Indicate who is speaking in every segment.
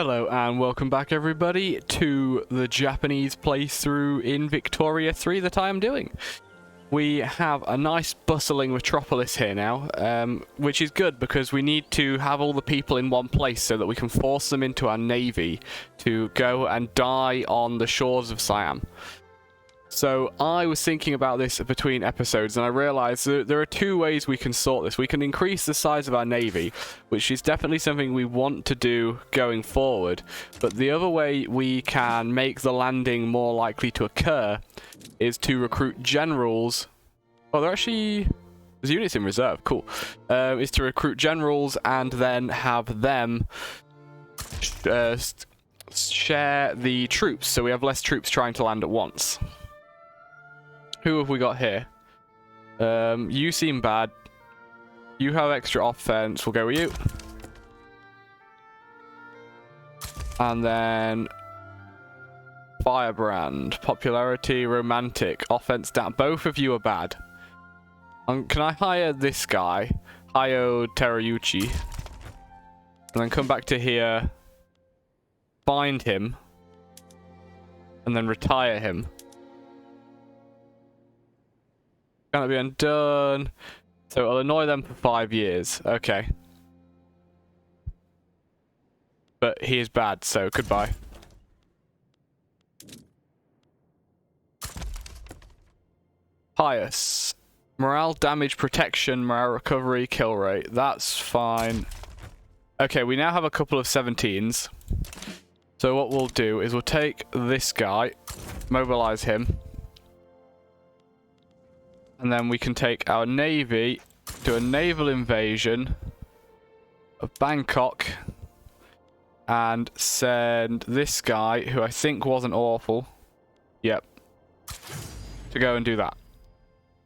Speaker 1: Hello and welcome back everybody to the Japanese playthrough in Victoria 3 that I am doing. We have a nice bustling metropolis here now, which is good because we need to have all the people in one place so that we can force them into our navy to go and die on the shores of Siam. So I was thinking about this between episodes and I realized that there are two ways we can sort this. We can increase the size of our navy, which is definitely something we want to do going forward. But the other way we can make the landing more likely to occur is to recruit generals. Oh, there's units in reserve. Cool. Is to recruit generals and then have them share the troops, so we have less troops trying to land at once. Who have we got here? You seem bad. You have extra offense. We'll go with you. And then Firebrand. Popularity, romantic. Offense down. Both of you are bad. Can I hire this guy? Hayo Terayuchi. And then come back to here. Find him. And then retire him. Gonna be undone. So it'll annoy them for 5 years. Okay. But he is bad, so goodbye. Pious. Morale, damage, protection, morale recovery, kill rate. That's fine. Okay, we now have a couple of 17s. So what we'll do is we'll take this guy, mobilize him. And then we can take our navy to a naval invasion of Bangkok and send this guy, who I think wasn't awful, yep, to go and do that.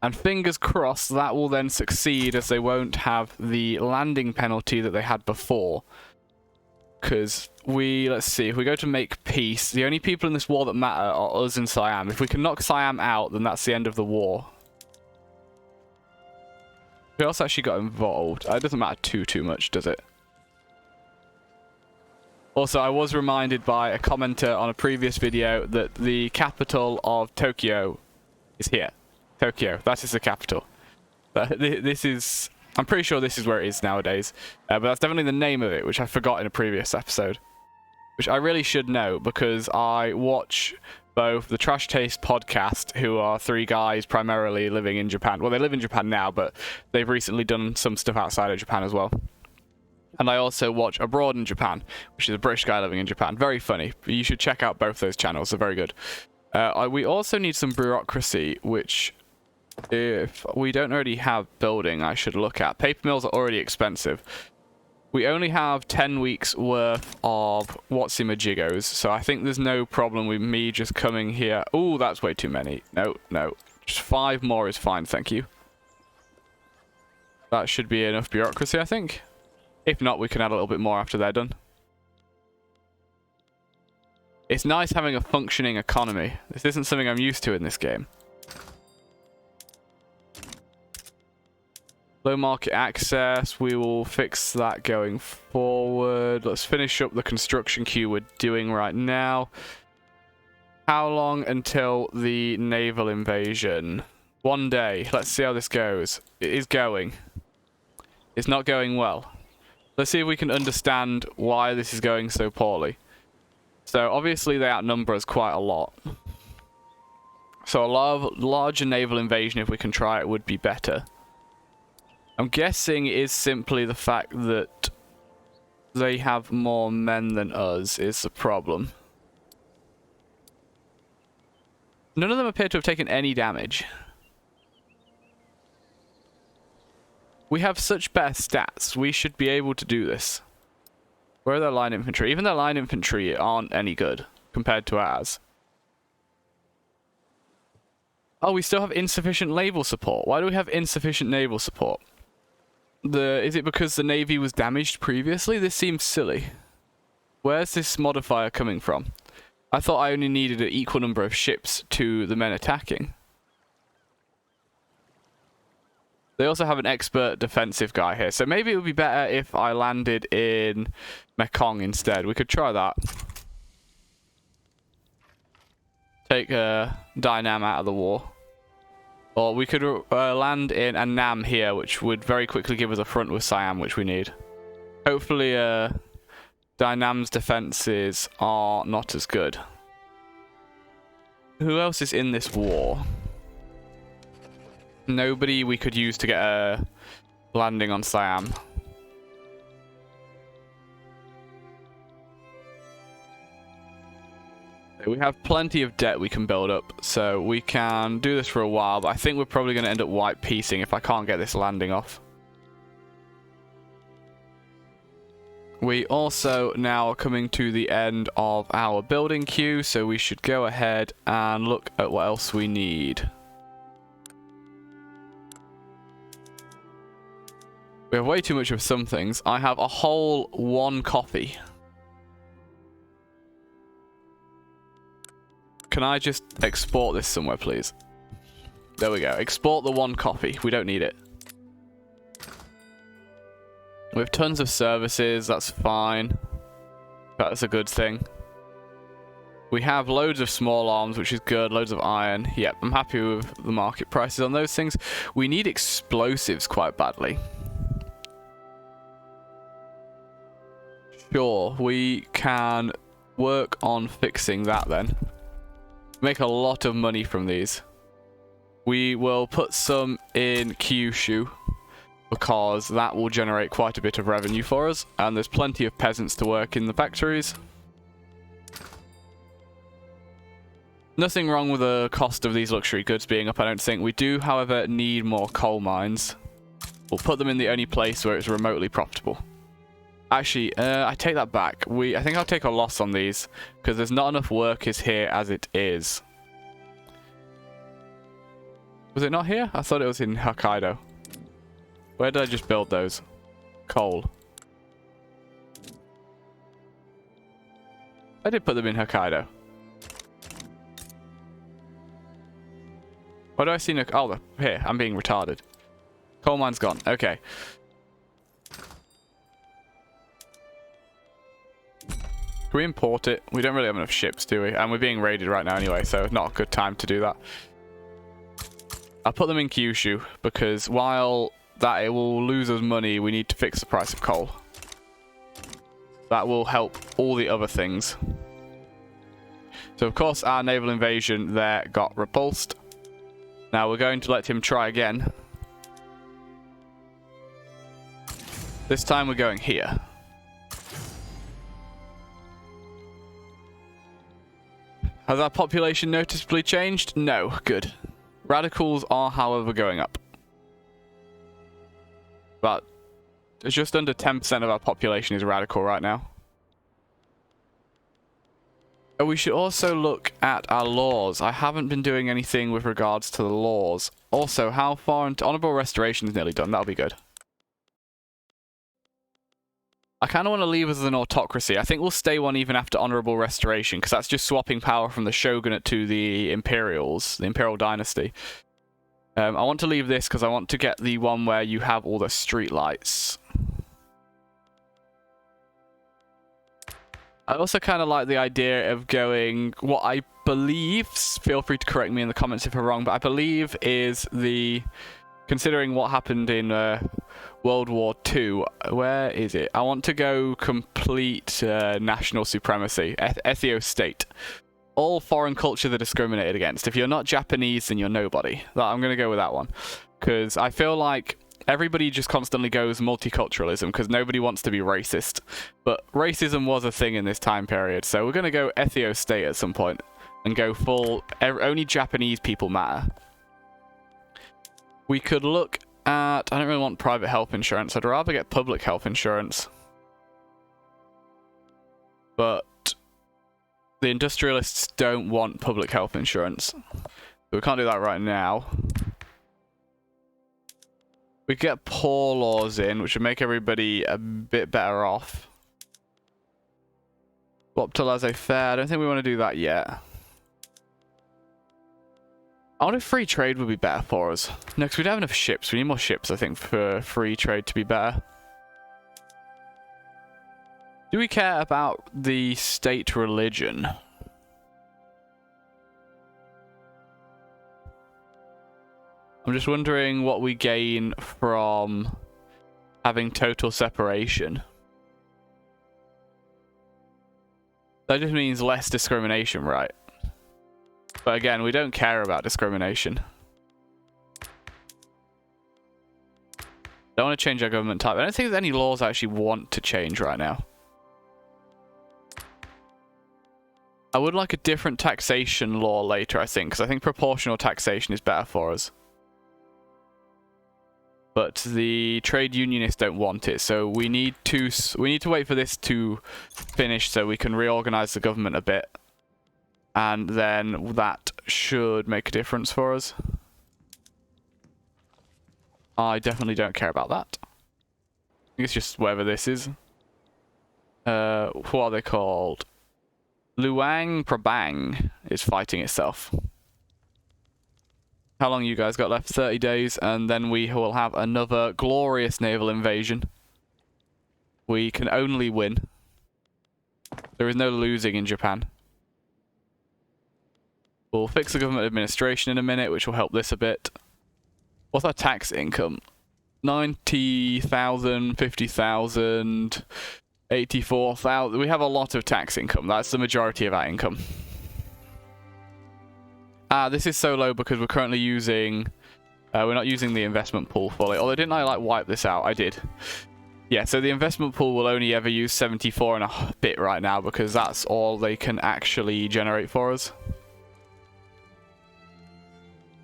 Speaker 1: And fingers crossed that will then succeed, as they won't have the landing penalty that they had before. Because let's see, if we go to make peace, the only people in this war that matter are us and Siam. If we can knock Siam out, then that's the end of the war. Who else actually got involved? It doesn't matter too much, does it? Also, I was reminded by a commenter on a previous video that the capital of Tokyo is here. Tokyo, that is the capital. This is... I'm pretty sure this is where it is nowadays. But that's definitely the name of it, which I forgot in a previous episode. Which I really should know, because I watch both the Trash Taste podcast, who are 3 guys primarily living in Japan. Well, they live in Japan now, but they've recently done some stuff outside of Japan as well. And I also watch Abroad in Japan, which is a British guy living in Japan. Very funny. You should check out both those channels. They're very good. We also need some bureaucracy, which, if we don't already have building, I should look at. Paper mills are already expensive. We only have 10 weeks worth of Watsimajigos, so I think there's no problem with me just coming here. Ooh, that's way too many. No. Just 5 more is fine, thank you. That should be enough bureaucracy, I think. If not, we can add a little bit more after they're done. It's nice having a functioning economy. This isn't something I'm used to in this game. Low market access, we will fix that going forward. Let's finish up the construction queue we're doing right now. How long until the naval invasion? 1 day. Let's see how this goes. It is going. It's not going well. Let's see if we can understand why this is going so poorly. So obviously they outnumber us quite a lot. So a larger naval invasion, if we can try it, would be better. I'm guessing it is simply the fact that they have more men than us is the problem. None of them appear to have taken any damage. We have such better stats. We should be able to do this. Where are their line infantry? Even their line infantry aren't any good compared to ours. Oh, we still have insufficient naval support. Why do we have insufficient naval support? Is it because the navy was damaged previously? This seems silly. Where's this modifier coming from? I thought I only needed an equal number of ships to the men attacking. They also have an expert defensive guy here, so maybe it would be better if I landed in Mekong instead. We could try that. Take Dynam out of the war. Or we could land in Annam here, which would very quickly give us a front with Siam, which we need. Hopefully Dynam's defenses are not as good. Who else is in this war? Nobody we could use to get a landing on Siam. We have plenty of debt we can build up, so we can do this for a while, but I think we're probably going to end up white piecing if I can't get this landing off. We also now are coming to the end of our building queue, so we should go ahead and look at what else we need. We have way too much of some things. I have a whole 1 coffee. Can I just export this somewhere, please? There we go. Export the 1 coffee. We don't need it. We have tons of services. That's fine. That's a good thing. We have loads of small arms, which is good. Loads of iron. Yep, I'm happy with the market prices on those things. We need explosives quite badly. Sure, we can work on fixing that then. Make a lot of money from these. We will put some in Kyushu because that will generate quite a bit of revenue for us, and there's plenty of peasants to work in the factories. Nothing wrong with the cost of these luxury goods being up, I don't think. We do, however, need more coal mines. We'll put them in the only place where it's remotely profitable. Actually, I take that back. I think I'll take a loss on these because there's not enough workers here as it is. Was it not here? I thought it was in Hokkaido. Where did I just build those? Coal. I did put them in Hokkaido. Why do I see no... Oh, here. I'm being retarded. Coal mine's gone. Okay. Can we import it? We don't really have enough ships, do we? And we're being raided right now anyway, so not a good time to do that. I'll put them in Kyushu, because while that it will lose us money, we need to fix the price of coal. That will help all the other things. So of course our naval invasion there got repulsed. Now we're going to let him try again. This time we're going here. Has our population noticeably changed? No. Good. Radicals are, however, going up. But just under 10% of our population is radical right now. We should also look at our laws. I haven't been doing anything with regards to the laws. Also, how far into honorable restoration is nearly done. That'll be good. I kind of want to leave us as an autocracy. I think we'll stay one even after honorable restoration, because that's just swapping power from the Shogunate to the Imperials, the Imperial Dynasty. I want to leave this because I want to get the one where you have all the street lights. I also kind of like the idea of going what I believe, feel free to correct me in the comments if I'm wrong, but I believe is the, considering what happened in World War II, where is it? I want to go complete national supremacy, ethio state. All foreign cultures are discriminated against. If you're not Japanese, then you're nobody. I'm going to go with that one. Because I feel like everybody just constantly goes multiculturalism because nobody wants to be racist. But racism was a thing in this time period. So we're going to go ethio state at some point and go full, only Japanese people matter. We could look at, I don't really want private health insurance. I'd rather get public health insurance. But the industrialists don't want public health insurance. So we can't do that right now. We could get poor laws in, which would make everybody a bit better off. Swap to laissez-faire. I don't think we want to do that yet. I wonder if free trade would be better for us. No, because we don't have enough ships. We need more ships, I think, for free trade to be better. Do we care about the state religion? I'm just wondering what we gain from having total separation. That just means less discrimination, right? But again, we don't care about discrimination. Don't want to change our government type. I don't think there's any laws I actually want to change right now. I would like a different taxation law later, I think, because I think proportional taxation is better for us. But the trade unionists don't want it, so we need to wait for this to finish so we can reorganize the government a bit. And then that should make a difference for us. I definitely don't care about that. I think it's just whatever this is. What are they called? Luang Prabang is fighting itself. How long you guys got left? 30 days, and then we will have another glorious naval invasion. We can only win. There is no losing in Japan. We'll fix the government administration in a minute, which will help this a bit. What's our tax income? 90,000, 50,000, 84,000. We have a lot of tax income. That's the majority of our income. This is so low because we're currently using... we're not using the investment pool fully. Although, didn't I, like, wipe this out? I did. Yeah, so the investment pool will only ever use 74 and a bit right now because that's all they can actually generate for us.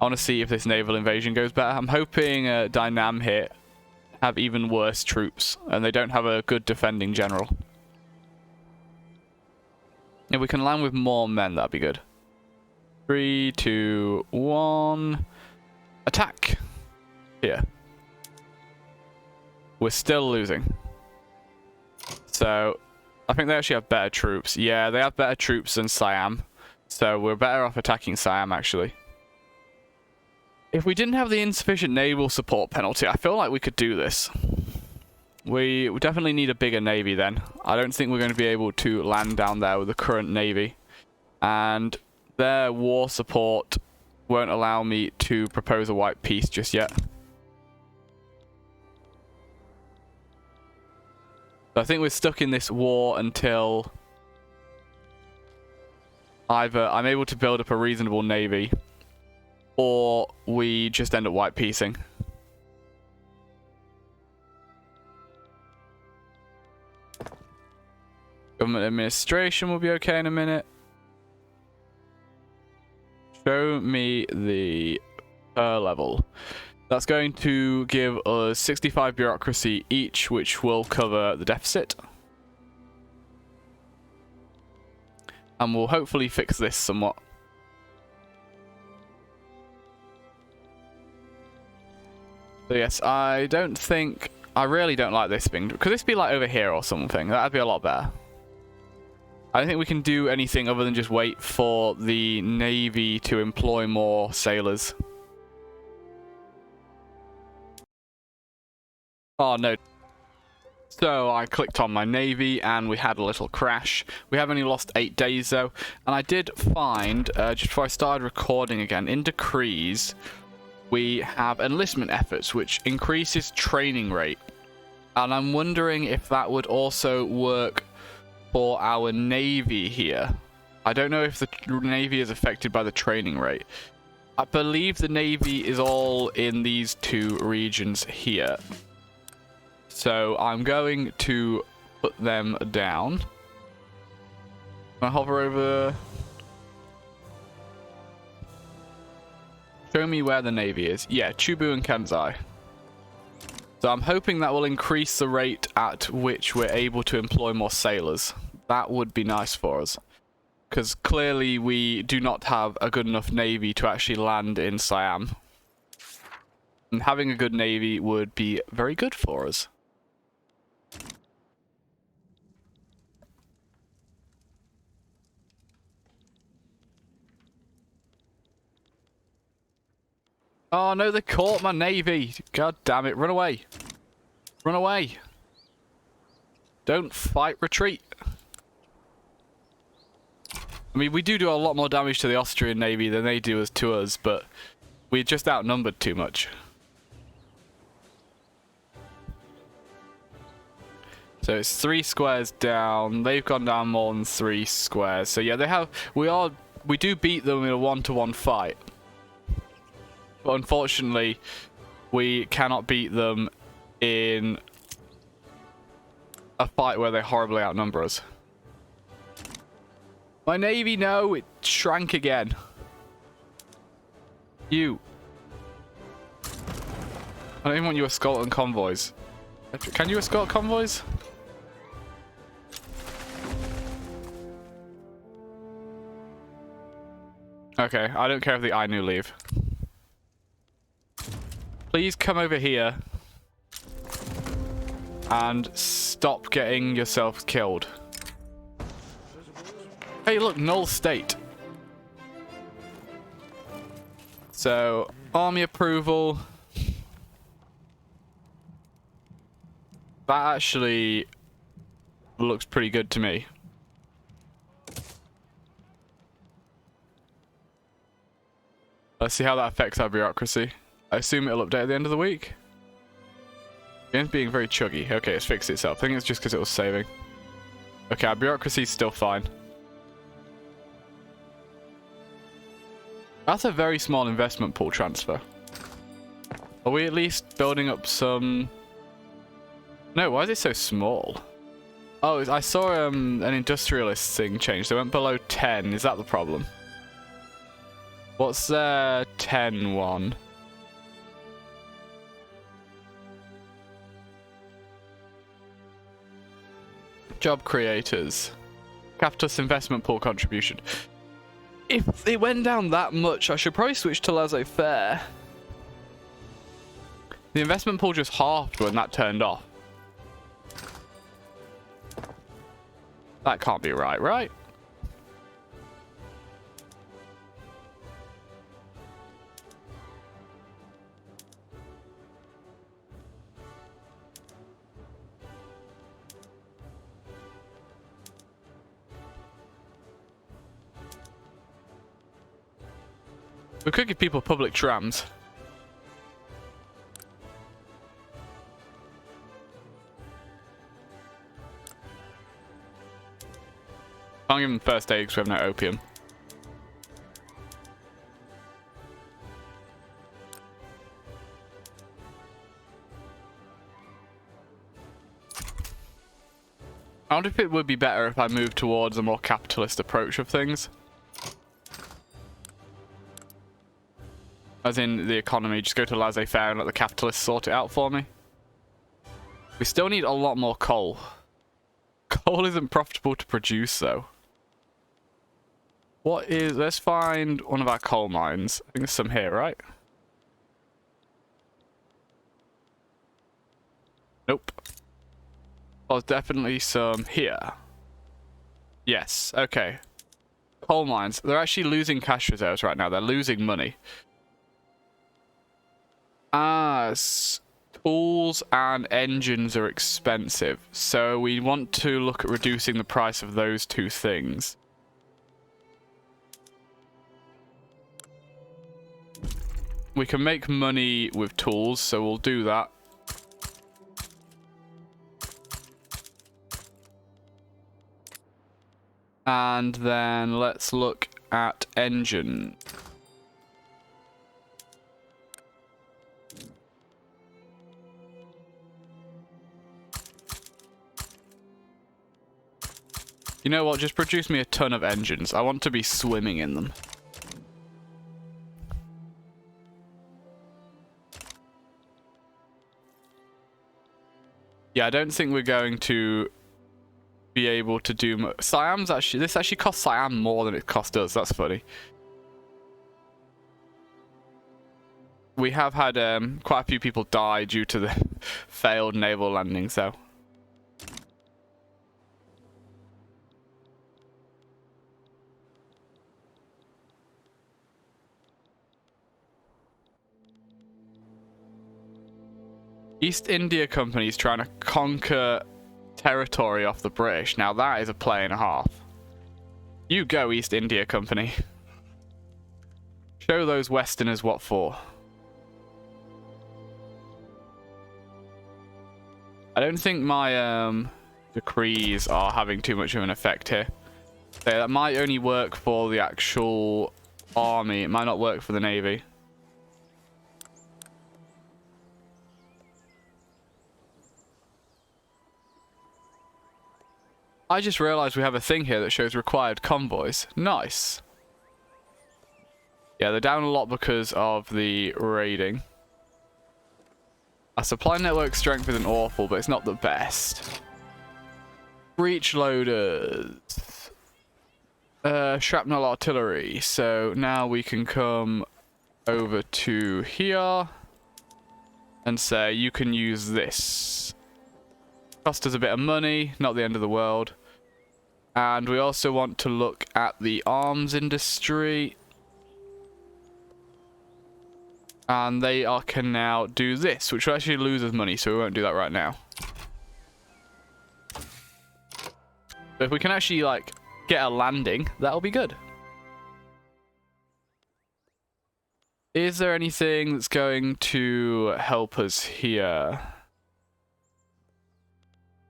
Speaker 1: I want to see if this naval invasion goes better. I'm hoping Dynam here have even worse troops, and they don't have a good defending general. If we can land with more men, that'd be good. 3, 2, 1. Attack! Here. We're still losing. So, I think they actually have better troops. Yeah, they have better troops than Siam. So, we're better off attacking Siam, actually. If we didn't have the insufficient naval support penalty, I feel like we could do this. We definitely need a bigger navy then. I don't think we're going to be able to land down there with the current navy. And their war support won't allow me to propose a white peace just yet. So I think we're stuck in this war until either I'm able to build up a reasonable navy, or we just end up white piecing. Government administration will be okay in a minute. Show me the level. That's going to give us 65 bureaucracy each, which will cover the deficit. And we'll hopefully fix this somewhat. So yes, I really don't like this thing. Could this be like over here or something? That'd be a lot better. I don't think we can do anything other than just wait for the Navy to employ more sailors. Oh no. So I clicked on my Navy and we had a little crash. We have only lost 8 days though. And I did find, just before I started recording again, in decrees, we have enlistment efforts, which increases training rate. And I'm wondering if that would also work for our Navy here. I don't know if the Navy is affected by the training rate. I believe the Navy is all in these 2 regions here. So I'm going to put them down. Can I hover over? Show me where the Navy is. Yeah, Chubu and Kansai. So I'm hoping that will increase the rate at which we're able to employ more sailors. That would be nice for us. Because clearly we do not have a good enough Navy to actually land in Siam. And having a good Navy would be very good for us. Oh no, they caught my navy. God damn it, run away. Run away. Don't fight, retreat. I mean, we do a lot more damage to the Austrian navy than they do to us, but we're just outnumbered too much. So it's 3 squares down. They've gone down more than 3 squares. So yeah, they have. We do beat them in a 1-to-1 fight, but unfortunately, we cannot beat them in a fight where they horribly outnumber us. My navy, no, it shrank again. You. I don't even want you escorting convoys. Can you escort convoys? Okay, I don't care if the Ainu leave. Please come over here and stop getting yourself killed. Hey, look, null state. So, army approval. That actually looks pretty good to me. Let's see how that affects our bureaucracy. I assume it'll update at the end of the week. Game's being very chuggy. Okay, it's fixed itself. I think it's just because it was saving. Okay, our bureaucracy's still fine. That's a very small investment pool transfer. Are we at least building up some... No, why is it so small? Oh, I saw an industrialist thing change. They went below 10. Is that the problem? What's their 10 one? Job creators. Capitalist investment pool contribution. If it went down that much, I should probably switch to laissez-faire. The investment pool just halved when that turned off. That can't be right, right? We could give people public trams. Can't give them first aid because we have no opium. I wonder if it would be better if I moved towards a more capitalist approach of things. As in the economy, just go to laissez-faire and let the capitalists sort it out for me. We still need a lot more coal. Coal isn't profitable to produce though. What is... Let's find one of our coal mines. I think there's some here, right? Nope. There's definitely some here. Yes, okay. Coal mines. They're actually losing cash reserves right now. They're losing money. Tools and engines are expensive. So we want to look at reducing the price of those two things. We can make money with tools, so we'll do that. And then let's look at engine. You know what? Just produce me a ton of engines. I want to be swimming in them. Yeah, I don't think we're going to be able to do... Siam's actually... This actually costs Siam more than it cost us. That's funny. We have had quite a few people die due to the failed naval landings, though. East India Company is trying to conquer territory off the British. Now that is a play and a half. You go, East India Company. Show those Westerners what for. I don't think my decrees are having too much of an effect here. So that might only work for the actual army. It might not work for the navy. I just realized we have a thing here that shows required convoys. Nice. Yeah, they're down a lot because of the raiding. Our supply network strength isn't awful, but it's not the best. Breech loaders. Shrapnel artillery. So now we can come over to here and say you can use this. Cost us a bit of money, not the end of the world. And we also want to look at the arms industry. And they can now do this, which will actually lose us money, so we won't do that right now. But if we can actually, like, get a landing, that'll be good. Is there anything that's going to help us here?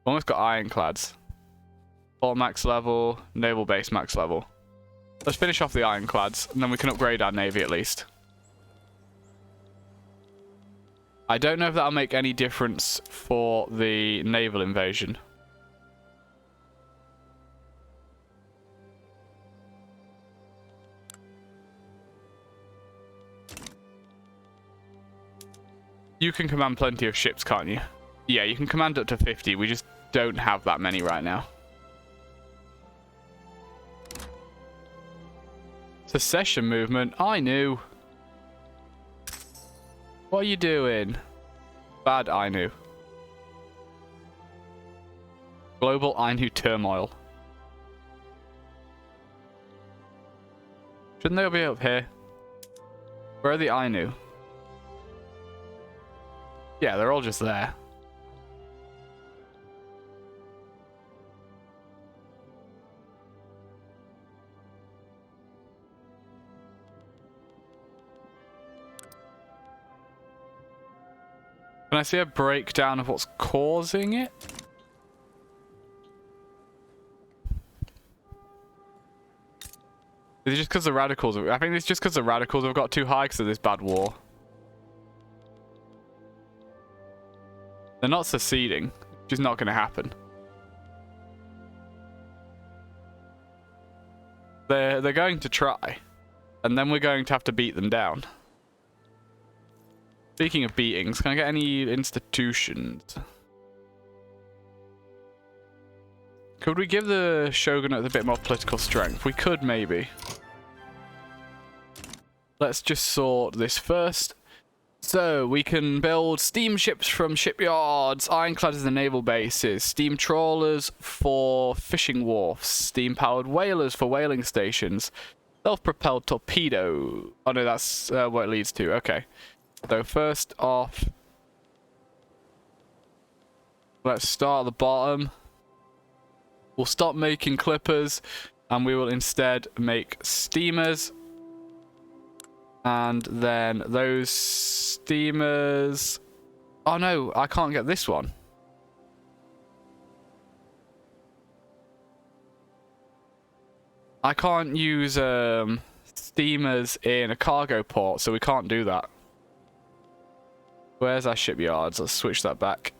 Speaker 1: Almost got ironclads. Port max level, naval base max level. Let's finish off the ironclads, and then we can upgrade our navy at least. I don't know if that'll make any difference for the naval invasion. You can command plenty of ships, can't you? Yeah, you can command up to 50. We just don't have that many right now. Secession movement. I knew. What are you doing? Bad Ainu. Global Ainu turmoil. Shouldn't they be up here? Where are the Ainu? Yeah, they're all just there. Can I see a breakdown of what's causing it? Is it just because the radicals... I think it's just because the radicals have got too high because of this bad war. They're not seceding, which is not going to happen. They're going to try. And then we're going to have to beat them down. Speaking of beatings, can I get any institutions? Could we give the Shogunate a bit more political strength? We could, maybe. Let's just sort this first. So, we can build steamships from shipyards, ironclads in the naval bases, steam trawlers for fishing wharfs, steam-powered whalers for whaling stations, self-propelled torpedo. Oh no, that's what it leads to. Okay. So first off, let's start at the bottom. We'll stop making clippers and we will instead make steamers. And then those steamers... Oh no, I can't get this one. I can't use steamers in a cargo port, so we can't do that. Where's our shipyards? Let's switch that back.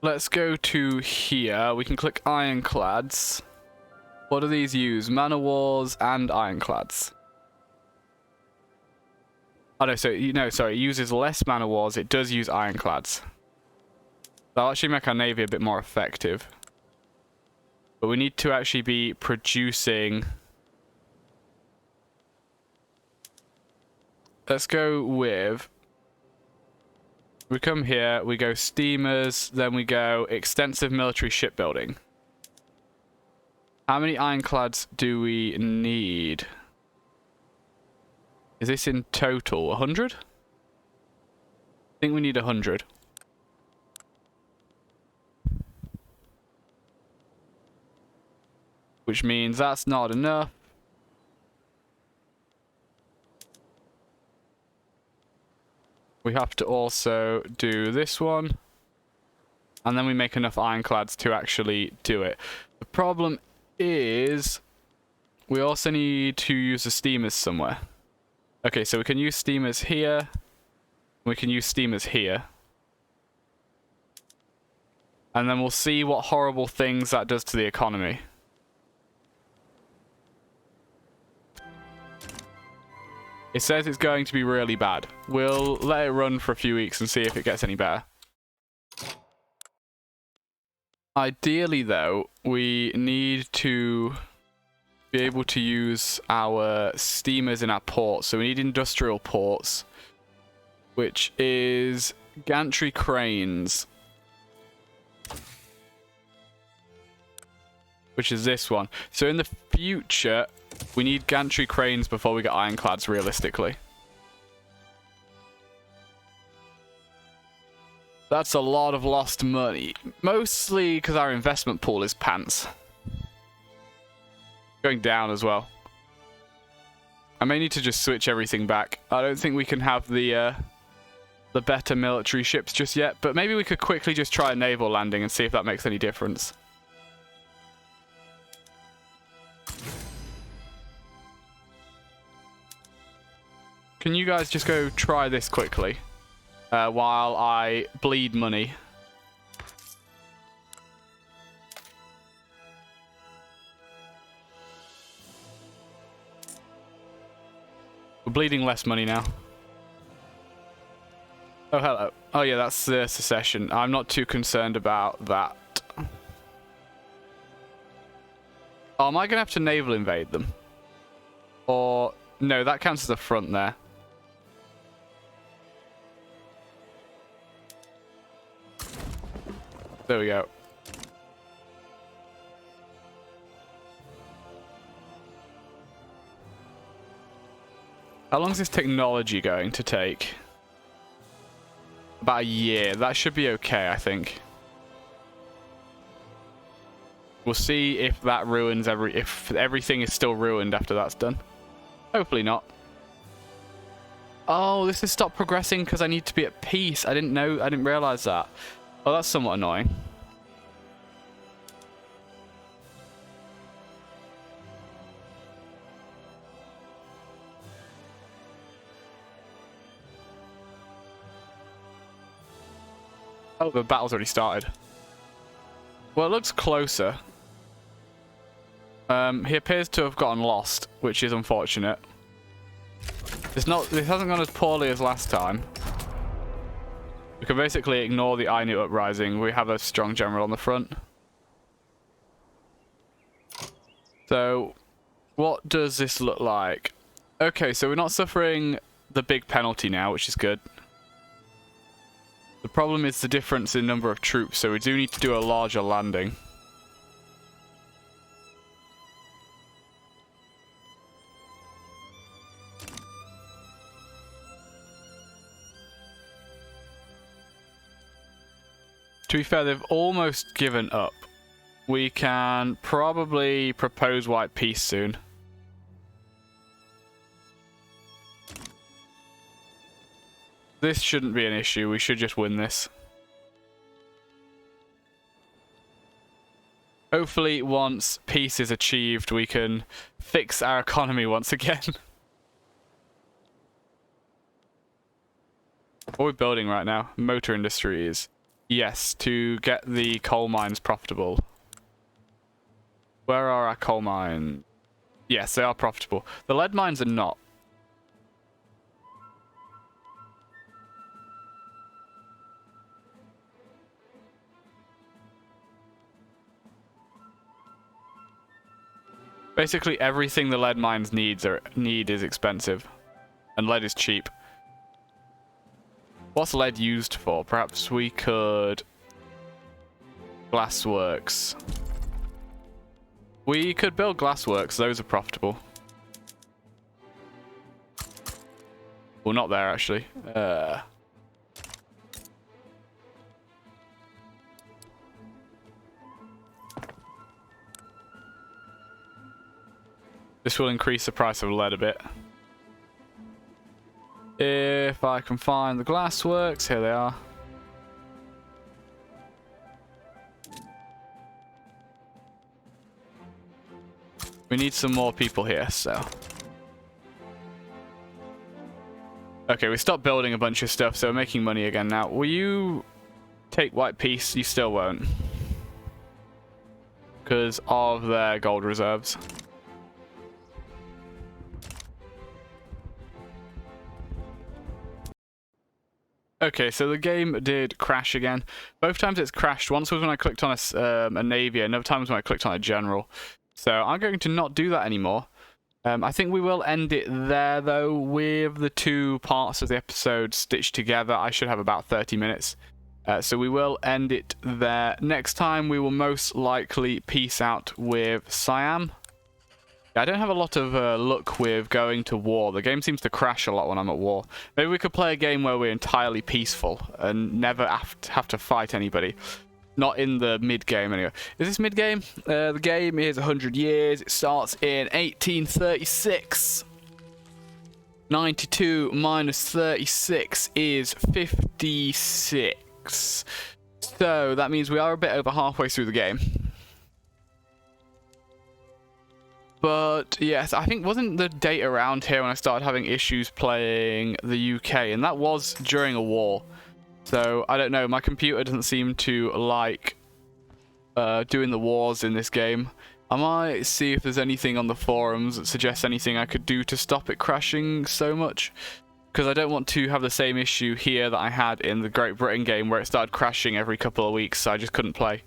Speaker 1: Let's go to here. We can click ironclads. What do these use? Man o' wars and ironclads. Oh no, so sorry, it uses less man o' wars. It does use ironclads. That'll actually make our navy a bit more effective. But we need to actually be producing... Let's go with... We come here, we go steamers, then we go extensive military shipbuilding. How many ironclads do we need? Is this in total 100? I think we need 100. Which means that's not enough. We have to also do this one. And then we make enough ironclads to actually do it. The problem is we also need to use the steamers somewhere. Okay, so we can use steamers here. We can use steamers here. And then we'll see what horrible things that does to the economy. It says it's going to be really bad. We'll let it run for a few weeks and see if it gets any better. Ideally, though, we need to be able to use our steamers in our ports. So we need industrial ports, which is gantry cranes, which is this one. So in the future, we need gantry cranes before we get ironclads, realistically. That's a lot of lost money. Mostly because our investment pool is pants. Going down as well. I may need to just switch everything back. I don't think we can have the better military ships just yet, but maybe we could quickly just try a naval landing and see if that makes any difference. Can you guys just go try this quickly? While I bleed money. We're bleeding less money now. Oh, hello. Oh, yeah, that's the secession. I'm not too concerned about that. Oh, am I going to have to naval invade them? Or... no, that counts as a front there. There we go. How long is this technology going to take? About a year. That should be okay, I think. We'll see if that ruins if everything is still ruined after that's done. Hopefully not. Oh, this has stopped progressing because I need to be at peace. I didn't realize that. Oh, that's somewhat annoying. Oh, the battle's already started. Well, it looks closer. He appears to have gotten lost, which is unfortunate. This hasn't gone as poorly as last time. We can basically ignore the Ainu uprising. We have a strong general on the front. So, what does this look like? Okay, so we're not suffering the big penalty now, which is good. The problem is the difference in number of troops, so we do need to do a larger landing. To be fair, they've almost given up. We can probably propose white peace soon. This shouldn't be an issue. We should just win this. Hopefully, once peace is achieved, we can fix our economy once again. What are we building right now? Motor industries. Yes, to get the coal mines profitable. Where are our coal mines? Yes, they are profitable. The lead mines are not. Basically, everything the lead mines need is expensive, and lead is cheap. What's lead used for? Perhaps we could... glassworks. We could build glassworks. Those are profitable. Well, not there, actually. This will increase the price of lead a bit. If I can find the glassworks, here they are. We need some more people here, so. Okay, we stopped building a bunch of stuff, so we're making money again now. Will you take White Peace? You still won't. Because of their gold reserves. Okay, so the game did crash again. Both times it's crashed. Once was when I clicked on a navy, another time was when I clicked on a general. So I'm going to not do that anymore. I think we will end it there, though, with the two parts of the episode stitched together. I should have about 30 minutes. So we will end it there. Next time, we will most likely peace out with Siam. I don't have a lot of luck with going to war. The game seems to crash a lot when I'm at war. Maybe we could play a game where we're entirely peaceful and never have to fight anybody. Not in the mid-game, anyway. Is this mid-game? The game is 100 years. It starts in 1836. 92 minus 36 is 56. So that means we are a bit over halfway through the game. But yes, I think wasn't the date around here when I started having issues playing the UK, and that was during a war. So I don't know, my computer doesn't seem to like doing the wars in this game. I might see if there's anything on the forums that suggests anything I could do to stop it crashing so much. Because I don't want to have the same issue here that I had in the Great Britain game where it started crashing every couple of weeks, so I just couldn't play.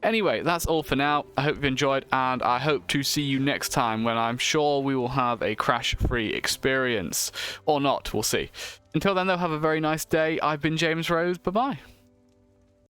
Speaker 1: Anyway, that's all for now. I hope you've enjoyed, and I hope to see you next time when I'm sure we will have a crash-free experience. Or not, we'll see. Until then, though, have a very nice day. I've been James Rose. Bye-bye.